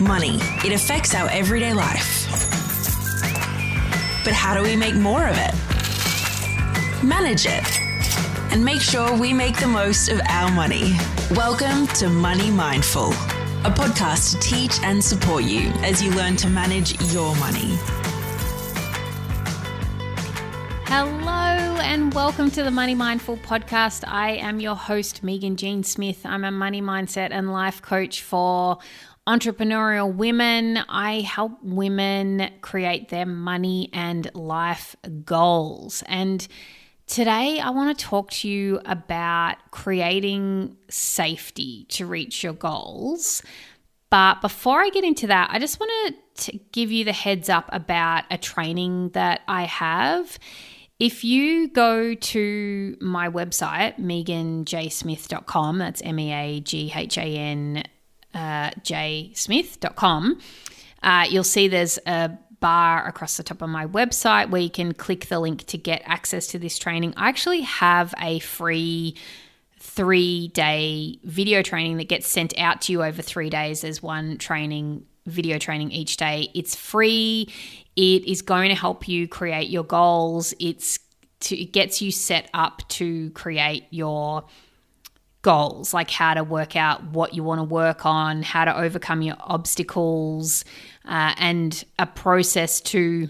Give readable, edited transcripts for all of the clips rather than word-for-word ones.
Money. It affects our everyday life. But how do we make more of it? Manage it. And make sure we make the most of our money. Welcome to Money Mindful, a podcast to teach and support you as you learn to manage your money. Hello and welcome to the Money Mindful podcast. I am your host, Megan Jean Smith. I'm a money mindset and life coach for entrepreneurial women. I help women create their money and life goals. And today I want to talk to you about creating safety to reach your goals. But before I get into that, I just want to give you the heads up about a training that I have. If you go to my website, meganjsmith.com, that's MEAGHAN jsmith.com, you'll see there's a bar across the top of my website where you can click the link to get access to this training. I actually have a free 3-day video training that gets sent out to you over 3 days. There's one video training each day. It's free. It is going to help you create your goals. It gets you set up to create your goals, like how to work out what you want to work on, how to overcome your obstacles, and a process to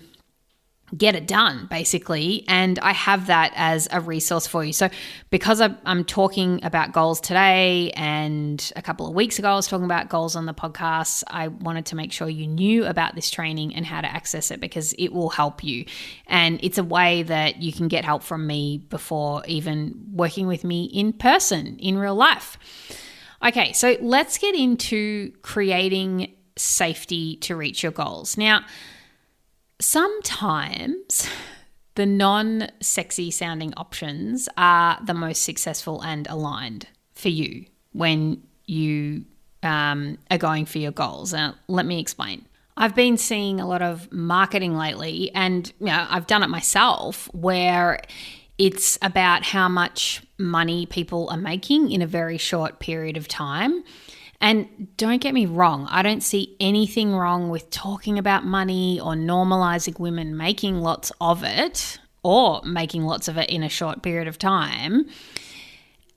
get it done, basically. And I have that as a resource for you. So because I'm talking about goals today, and a couple of weeks ago I was talking about goals on the podcast, I wanted to make sure you knew about this training and how to access it, because it will help you. And it's a way that you can get help from me before even working with me in person, in real life. Okay, so let's get into creating safety to reach your goals. Now, sometimes the non-sexy sounding options are the most successful and aligned for you when you are going for your goals. Now, let me explain. I've been seeing a lot of marketing lately, and I've done it myself, where it's about how much money people are making in a very short period of time. And don't get me wrong, I don't see anything wrong with talking about money or normalizing women making lots of it, or making lots of it in a short period of time.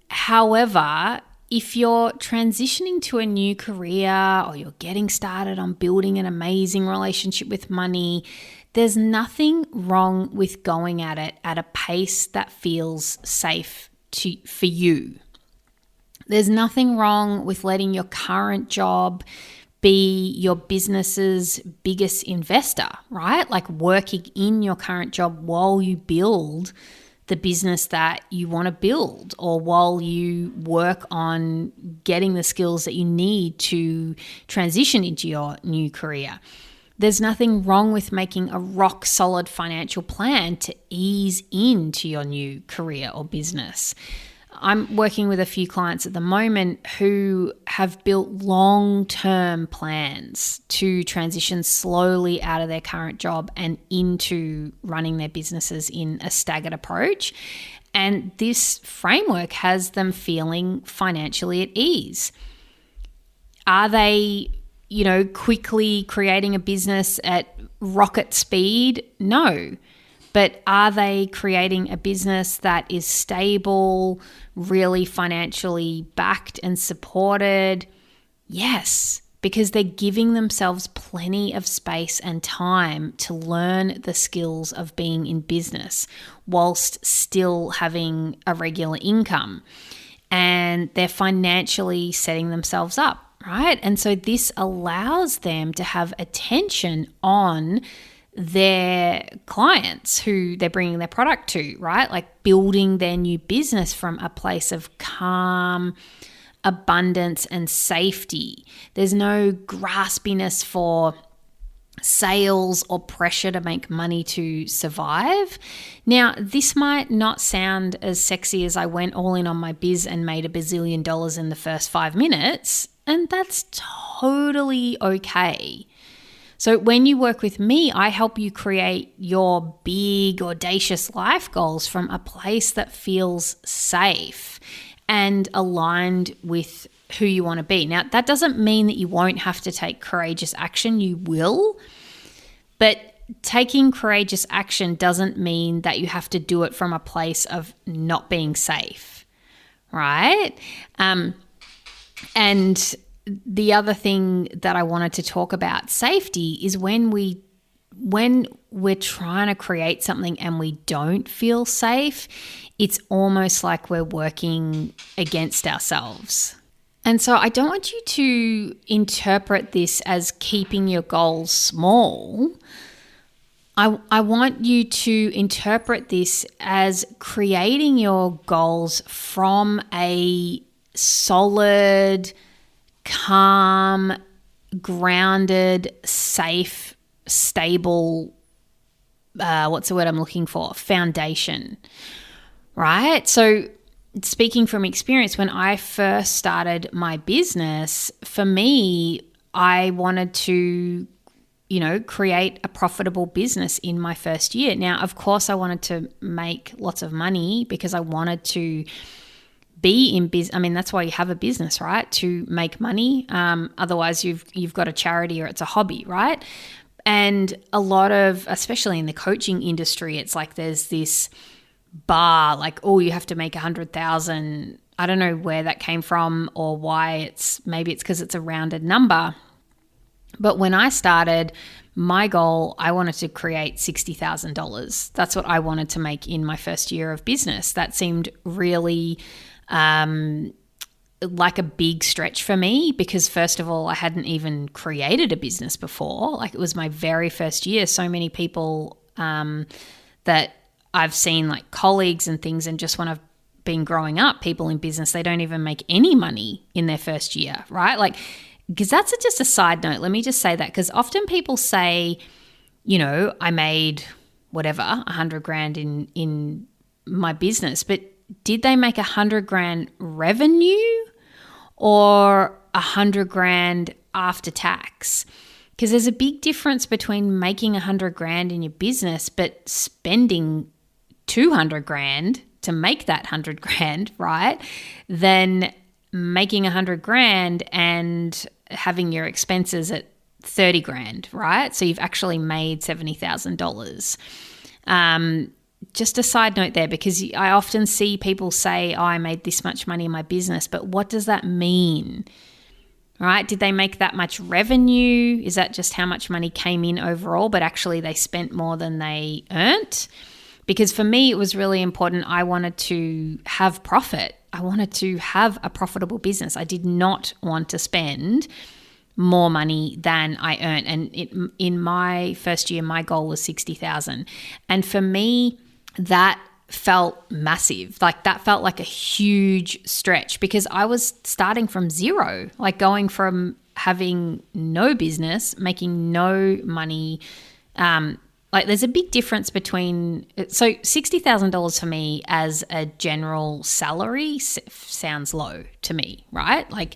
However, if you're transitioning to a new career, or you're getting started on building an amazing relationship with money, there's nothing wrong with going at it at a pace that feels safe for you. There's nothing wrong with letting your current job be your business's biggest investor, right? Like working in your current job while you build the business that you want to build, or while you work on getting the skills that you need to transition into your new career. There's nothing wrong with making a rock solid financial plan to ease into your new career or business. I'm working with a few clients at the moment who have built long-term plans to transition slowly out of their current job and into running their businesses in a staggered approach. And this framework has them feeling financially at ease. Are they, quickly creating a business at rocket speed? No. But are they creating a business that is stable, really financially backed and supported? Yes, because they're giving themselves plenty of space and time to learn the skills of being in business whilst still having a regular income. And they're financially setting themselves up, right? And so this allows them to have attention on their clients who they're bringing their product to, right? Like building their new business from a place of calm, abundance, and safety. There's no graspiness for sales or pressure to make money to survive. Now, this might not sound as sexy as I went all in on my biz and made $1 bazillion in the first 5 minutes, and that's totally okay. So when you work with me, I help you create your big, audacious life goals from a place that feels safe and aligned with who you want to be. Now, that doesn't mean that you won't have to take courageous action. You will. But taking courageous action doesn't mean that you have to do it from a place of not being safe, right? And the other thing that I wanted to talk about safety is when we're trying to create something and we don't feel safe, it's almost like we're working against ourselves. And so I don't want you to interpret this as keeping your goals small. I want you to interpret this as creating your goals from a solid, calm, grounded, safe, stable, what's the word I'm looking for? Foundation, right? So speaking from experience, when I first started my business, for me, I wanted to, create a profitable business in my first year. Now, of course, I wanted to make lots of money because I wanted to be in business. I mean, that's why you have a business, right? To make money. Otherwise, you've got a charity or it's a hobby, right? And a lot of, especially in the coaching industry, it's like there's this bar, like, oh, you have to make 100,000. I don't know where that came from or why. Maybe it's because it's a rounded number. But when I started my goal, I wanted to create $60,000. That's what I wanted to make in my first year of business. That seemed really like a big stretch for me because, first of all, I hadn't even created a business before. Like, it was my very first year. So many people that I've seen, like colleagues and things, and just when I've been growing up, people in business, they don't even make any money in their first year, right? Like, because that's just a side note. Let me just say that, because often people say, I made whatever, 100 grand in my business, but did they make 100 grand revenue or 100 grand after tax? Because there's a big difference between making 100 grand in your business, but spending 200 grand to make that 100 grand, right? Than making 100 grand and having your expenses at 30 grand, right? So you've actually made $70,000. Just a side note there, because I often see people say, oh, I made this much money in my business, but what does that mean? Right? Did they make that much revenue? Is that just how much money came in overall, but actually they spent more than they earned? Because for me, it was really important. I wanted to have profit. I wanted to have a profitable business. I did not want to spend more money than I earned. And in my first year, my goal was 60,000. And for me, that felt massive. Like, that felt like a huge stretch because I was starting from zero, like going from having no business, making no money. Like, there's a big difference between, so $60,000 for me as a general salary sounds low to me, right? Like,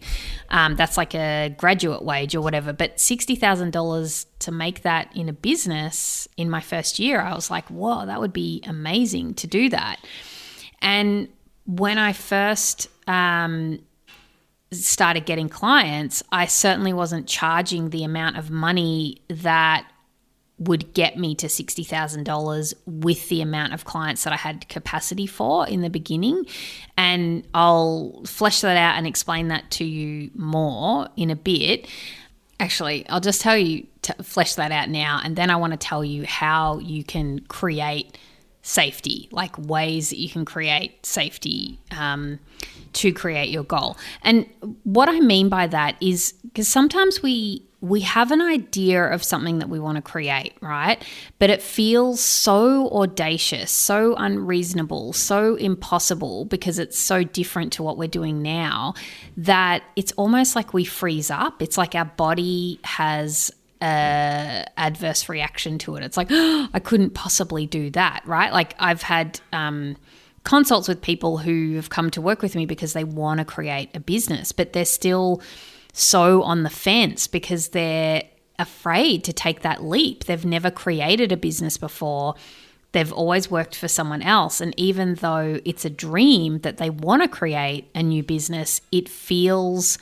that's like a graduate wage or whatever, but $60,000 to make that in a business in my first year, I was like, whoa, that would be amazing to do that. And when I first started getting clients, I certainly wasn't charging the amount of money that would get me to $60,000 with the amount of clients that I had capacity for in the beginning. And I'll flesh that out and explain that to you more in a bit. Actually, I'll just tell you to flesh that out now, and then I want to tell you how you can create safety, like ways that you can create safety to create your goal. And what I mean by that is, because sometimes we have an idea of something that we want to create, right? But it feels so audacious, so unreasonable, so impossible because it's so different to what we're doing now that it's almost like we freeze up. It's like our body has a adverse reaction to it. It's like, oh, I couldn't possibly do that, right? Like, I've had consults with people who have come to work with me because they want to create a business, but they're still so on the fence because they're afraid to take that leap. They've never created a business before. They've always worked for someone else. And even though it's a dream that they want to create a new business, it feels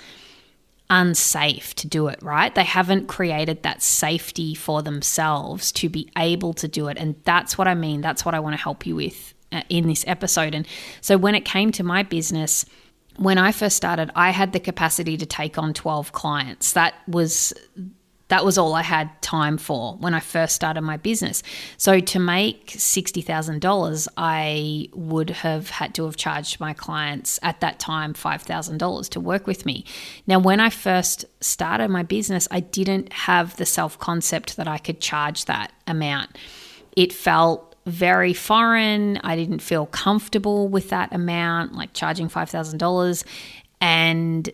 unsafe to do it, right? They haven't created that safety for themselves to be able to do it. And that's what I mean. That's what I want to help you with in this episode. And so when it came to my business, when I first started, I had the capacity to take on 12 clients. That was all I had time for when I first started my business. So to make $60,000, I would have had to have charged my clients at that time $5,000 to work with me. Now, when I first started my business, I didn't have the self-concept that I could charge that amount. It felt very foreign. I didn't feel comfortable with that amount, like charging $5,000. And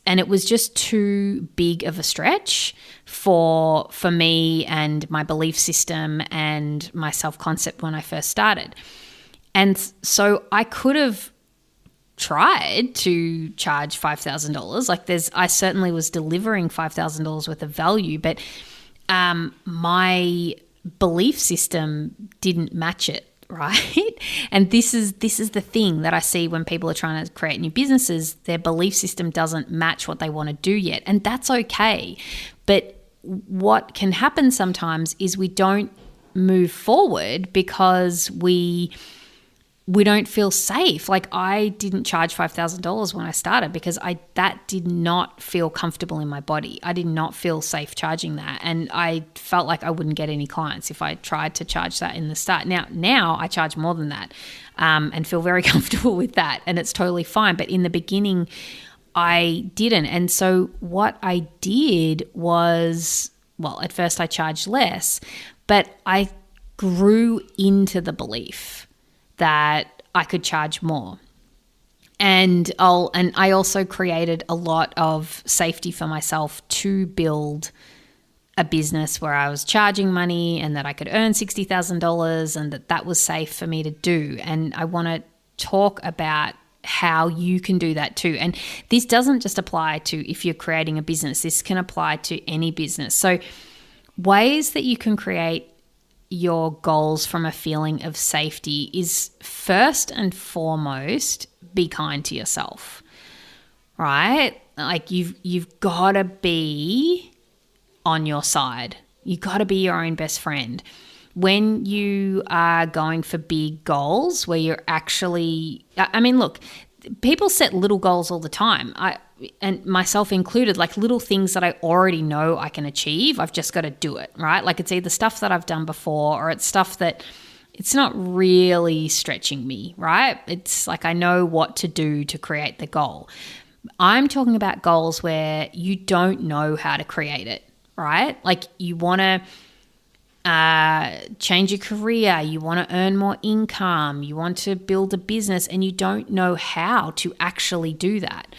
it was just too big of a stretch for me and my belief system and my self-concept when I first started. And so I could have tried to charge $5,000. Like I certainly was delivering $5,000 worth of value, but my belief system didn't match it. Right? And this is the thing that I see when people are trying to create new businesses. Their belief system doesn't match what they want to do yet. And that's okay. But what can happen sometimes is we don't move forward because we don't feel safe. Like I didn't charge $5,000 when I started because that did not feel comfortable in my body. I did not feel safe charging that. And I felt like I wouldn't get any clients if I tried to charge that in the start. Now I charge more than that and feel very comfortable with that. And it's totally fine. But in the beginning, I didn't. And so what I did was, well, at first I charged less, but I grew into the belief that I could charge more. And I also created a lot of safety for myself to build a business where I was charging money and that I could earn $60,000 and that was safe for me to do. And I want to talk about how you can do that too. And this doesn't just apply to if you're creating a business. This can apply to any business. So ways that you can create your goals from a feeling of safety is first and foremost, be kind to yourself, right? Like you've got to be on your side. You got to be your own best friend. When you are going for big goals where you're actually, I mean, look, people set little goals all the time. And myself included, like little things that I already know I can achieve. I've just got to do it, right? Like it's either stuff that I've done before or it's stuff that it's not really stretching me, right? It's like I know what to do to create the goal. I'm talking about goals where you don't know how to create it, right? Like you want to change your career, you want to earn more income, you want to build a business and you don't know how to actually do that.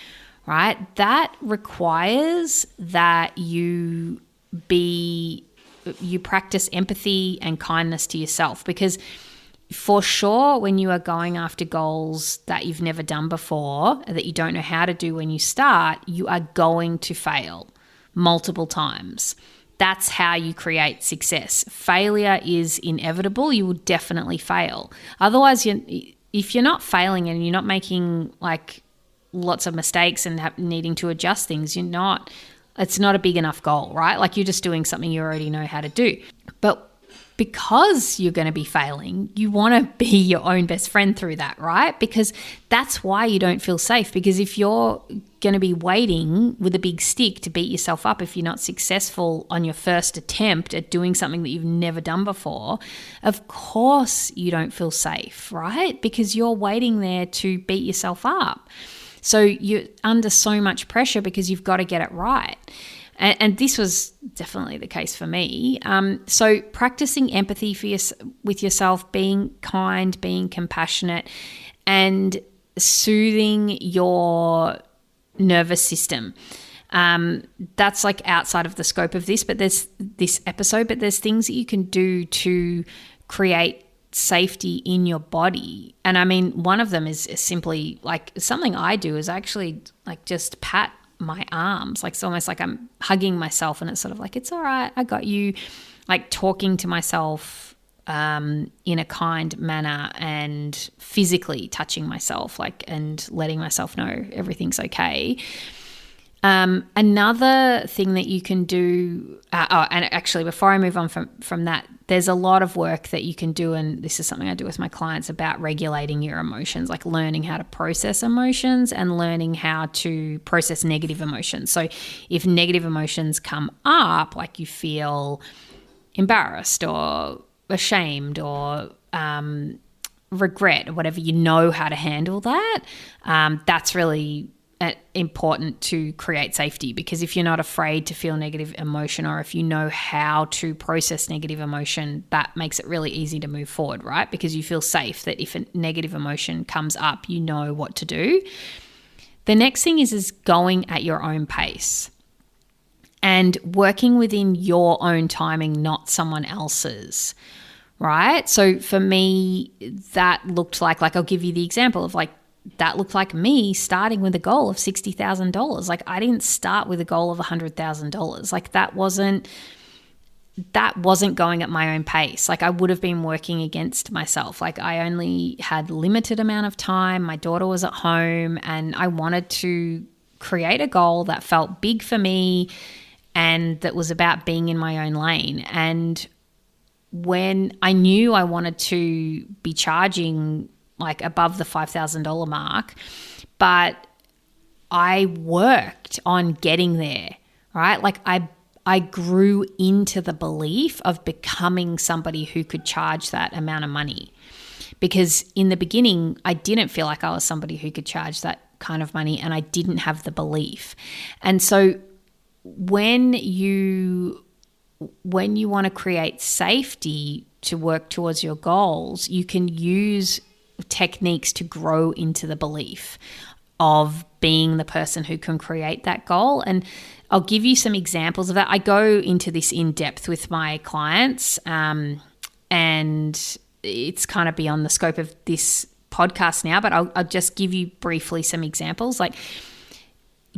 Right? That requires that you practice empathy and kindness to yourself, because for sure when you are going after goals that you've never done before, that you don't know how to do when you start, you are going to fail multiple times. That's how you create success. Failure is inevitable. You will definitely fail. Otherwise, if you're not failing and you're not making like lots of mistakes and needing to adjust things, it's not a big enough goal, right? Like you're just doing something you already know how to do. But because you're going to be failing, you want to be your own best friend through that, right? Because that's why you don't feel safe. Because if you're going to be waiting with a big stick to beat yourself up if you're not successful on your first attempt at doing something that you've never done before, of course you don't feel safe, right? Because you're waiting there to beat yourself up. So you're under so much pressure because you've got to get it right. And this was definitely the case for me. So practicing empathy with yourself, being kind, being compassionate, and soothing your nervous system. That's like outside of the scope of this episode, but there's things that you can do to create safety in your body. And I mean, one of them is simply like something I do is actually like just pat my arms. Like it's almost like I'm hugging myself and it's sort of like, it's all right, I got you. Like talking to myself in a kind manner and physically touching myself, and letting myself know everything's okay. Another thing that you can do, and actually before I move on from that, there's a lot of work that you can do, and this is something I do with my clients, about regulating your emotions, like learning how to process emotions and learning how to process negative emotions. So if negative emotions come up, like you feel embarrassed or ashamed or regret or whatever, you know how to handle that. That's really important to create safety, because if you're not afraid to feel negative emotion, or if you know how to process negative emotion, that makes it really easy to move forward, right? Because you feel safe that if a negative emotion comes up, you know what to do. The next thing is going at your own pace and working within your own timing, not someone else's, right? So for me, that looked like I'll give you the example of that looked like me starting with a goal of $60,000. Like I didn't start with a goal of $100,000. Like that wasn't going at my own pace. Like I would have been working against myself. Like I only had limited amount of time. My daughter was at home and I wanted to create a goal that felt big for me and that was about being in my own lane. And when I knew I wanted to be charging like above the $5,000 mark, but I worked on getting there, right? Like I grew into the belief of becoming somebody who could charge that amount of money, because in the beginning, I didn't feel like I was somebody who could charge that kind of money, and I didn't have the belief. And so when you want to create safety to work towards your goals, you can use techniques to grow into the belief of being the person who can create that goal. And I'll give you some examples of that. I go into this in depth with my clients, and it's kind of beyond the scope of this podcast now, but I'll just give you briefly some examples. Like,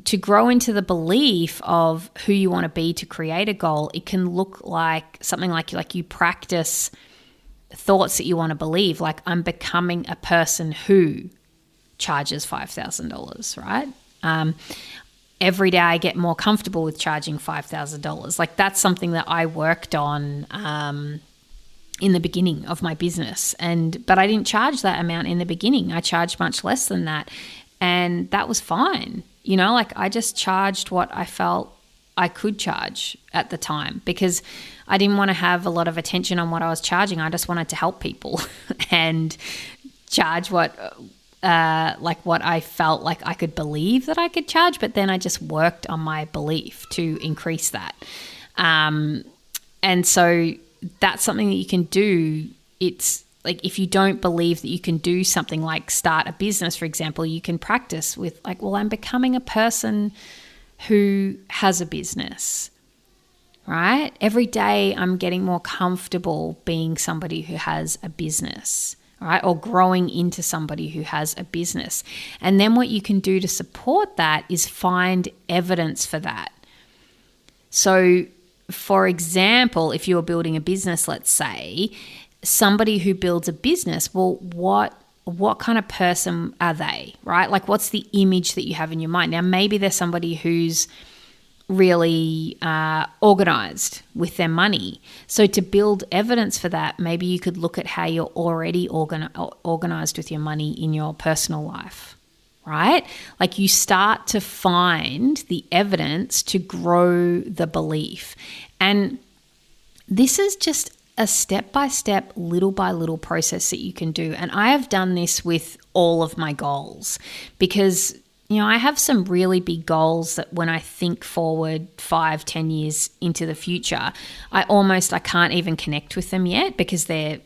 to grow into the belief of who you want to be to create a goal, it can look like something like you practice thoughts that you want to believe, like I'm becoming a person who charges $5,000, right? Every day I get more comfortable with charging $5,000. Like that's something that I worked on in the beginning of my business, but I didn't charge that amount in the beginning. I charged much less than that, and that was fine. You know, like I just charged what I felt I could charge at the time, because I didn't want to have a lot of attention on what I was charging. I just wanted to help people and charge what I felt like I could believe that I could charge. But then I just worked on my belief to increase that. And so that's something that you can do. It's like, if you don't believe that you can do something like start a business, for example, you can practice with like, well, I'm becoming a person who has a business, right? Every day I'm getting more comfortable being somebody who has a business, right? Or growing into somebody who has a business. And then what you can do to support that is find evidence for that. So, for example, if you're building a business, let's say, somebody who builds a business, well, what kind of person are they, right? Like, what's the image that you have in your mind? Now, maybe they're somebody who's really organized with their money. So to build evidence for that, maybe you could look at how you're already organized with your money in your personal life, right? Like, you start to find the evidence to grow the belief. And this is just a step-by-step, little-by-little process that you can do. And I have done this with all of my goals, because, you know, I have some really big goals that when I think forward 5-10 years into the future, I can't even connect with them yet, because they're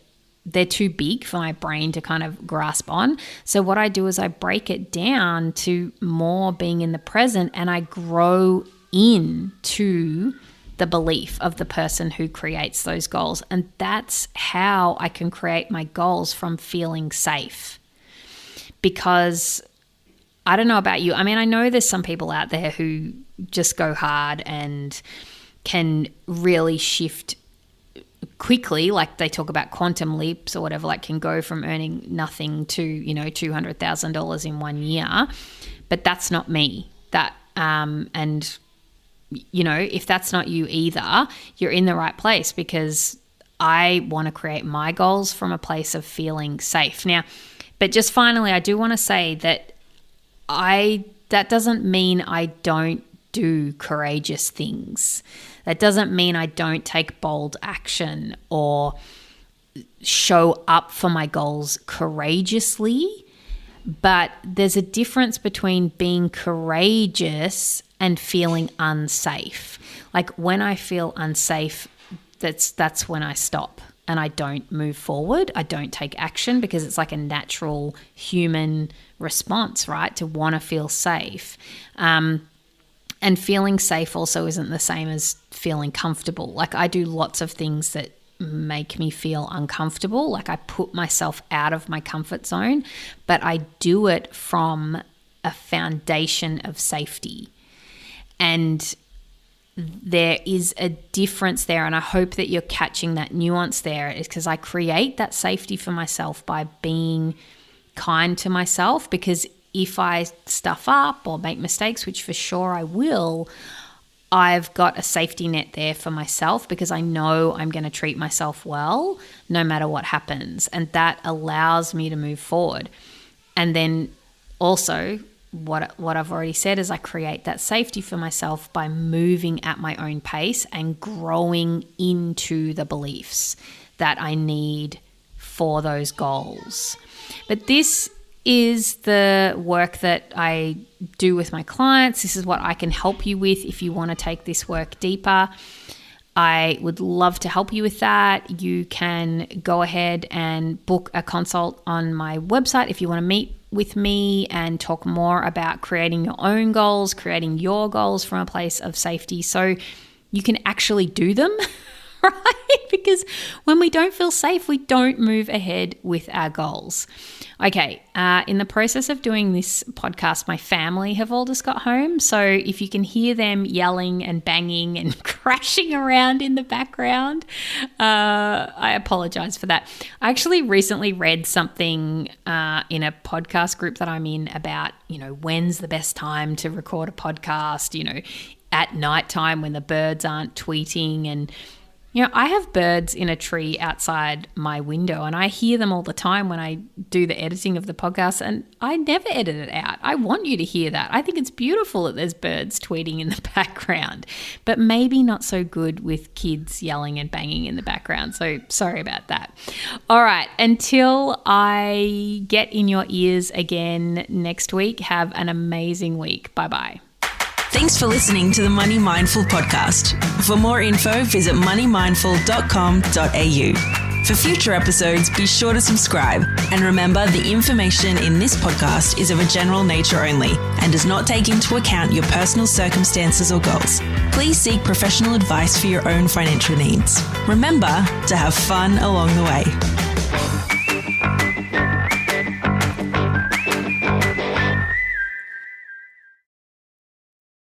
too big for my brain to kind of grasp on. So what I do is I break it down to more being in the present, and I grow into the belief of the person who creates those goals. And that's how I can create my goals from feeling safe. Because I don't know about you. I mean, I know there's some people out there who just go hard and can really shift quickly, like they talk about quantum leaps or whatever, like can go from earning nothing to, $200,000 in 1 year. But that's not me. And if that's not you either, you're in the right place, because I want to create my goals from a place of feeling safe. Now, but just finally, I do want to say that that doesn't mean I don't do courageous things. That doesn't mean I don't take bold action or show up for my goals courageously. But there's a difference between being courageous and feeling unsafe. Like when I feel unsafe, that's when I stop and I don't move forward. I don't take action, because it's like a natural human response, right? To want to feel safe. And feeling safe also isn't the same as feeling comfortable. Like I do lots of things that make me feel uncomfortable. Like I put myself out of my comfort zone, but I do it from a foundation of safety. And there is a difference there, and I hope that you're catching that nuance there, is because I create that safety for myself by being kind to myself, because if I stuff up or make mistakes, which for sure I will, I've got a safety net there for myself, because I know I'm going to treat myself well no matter what happens. And that allows me to move forward. And then also what I've already said is I create that safety for myself by moving at my own pace and growing into the beliefs that I need for those goals. But this is the work that I do with my clients. This is what I can help you with if you want to take this work deeper. I would love to help you with that. You can go ahead and book a consult on my website if you want to meet with me and talk more about creating your own goals, creating your goals from a place of safety so you can actually do them, right? Because when we don't feel safe, we don't move ahead with our goals. Okay, in the process of doing this podcast, my family have all just got home. So if you can hear them yelling and banging and crashing around in the background, I apologize for that. I actually recently read something in a podcast group that I'm in about, when's the best time to record a podcast, at nighttime when the birds aren't tweeting. And I have birds in a tree outside my window, and I hear them all the time when I do the editing of the podcast, and I never edit it out. I want you to hear that. I think it's beautiful that there's birds tweeting in the background, but maybe not so good with kids yelling and banging in the background. So sorry about that. All right. Until I get in your ears again next week, have an amazing week. Bye-bye. Thanks for listening to the Money Mindful podcast. For more info, visit moneymindful.com.au. For future episodes, be sure to subscribe. And remember, the information in this podcast is of a general nature only and does not take into account your personal circumstances or goals. Please seek professional advice for your own financial needs. Remember to have fun along the way.